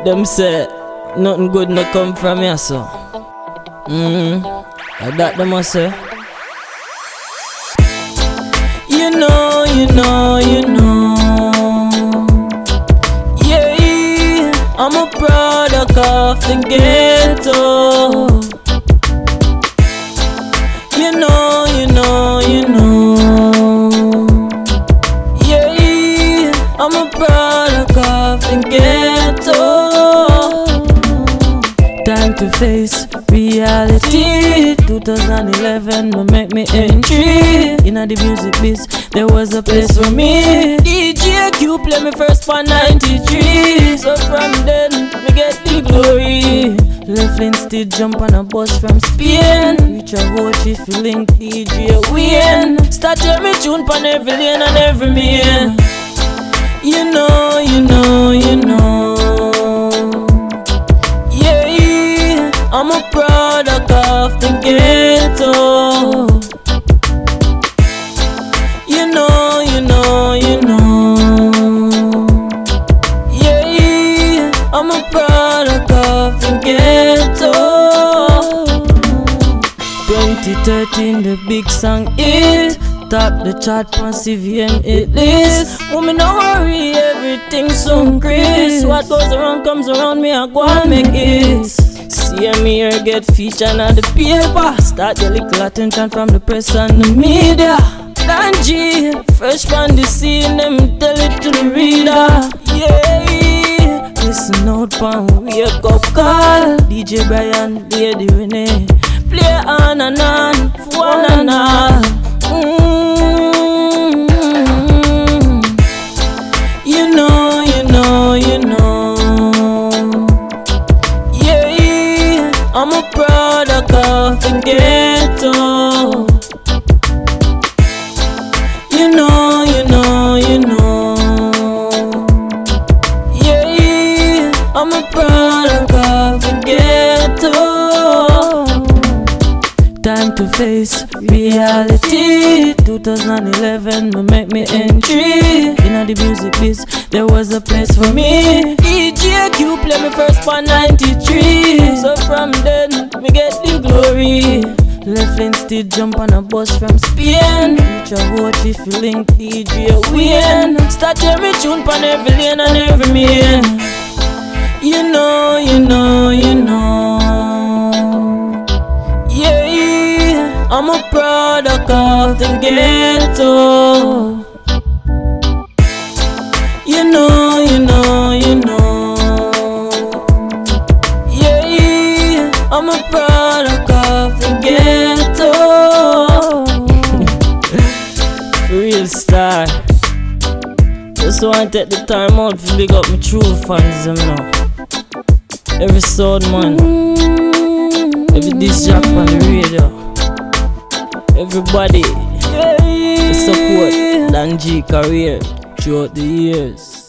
Them say nothing good no come from here, so that them must say. You know. Yeah, I'm a product of the ghetto. You know. Yeah, I'm a product of the ghetto. Time to face reality. 2011 will make me entry in the music biz. There was a place for me. DJ Q play me first for 93. So from then me get the glory. Left lane still jump on a bus from Spain. Reach a watch if you link DJ Wayne. Start hear me tune pon every lane and every man. You know. Yeah, I'm a product of the ghetto. You know. Yeah, I'm a product of the ghetto. 2013 the big song hit. Top the chart on CVM hit list. Woman don't worry, everything soon Chris. What goes around comes around, me I go and make it. See me here get featured on the paper. Start get little attention from the press and the media. DonGmuzik, fresh from the scene, them tell it to the reader. Yeah, listen out pan wake up call. DJ Brian, Lady Renee, play on and on, for one and all. You know. Yeah, I'm a product of the ghetto. You know. Yeah, I'm a product of the ghetto. Time to face reality. 2011 will make me entry in the music biz. There was a place for me. DJ Q play me first for 93. So from then me get the glory. Left lane still jump on a bus from Spain. Reach a watch if you link DJ Wayne. Start hear me tune pon every lane and every man. You know. Yeah, I'm a product of the ghetto. You know. Yeah, I'm a product of the ghetto. Real star. Just want to take the time out to big up my true fans them now. Every sound man, every disc jock on the radio, everybody, support DonGmuzik career throughout the years.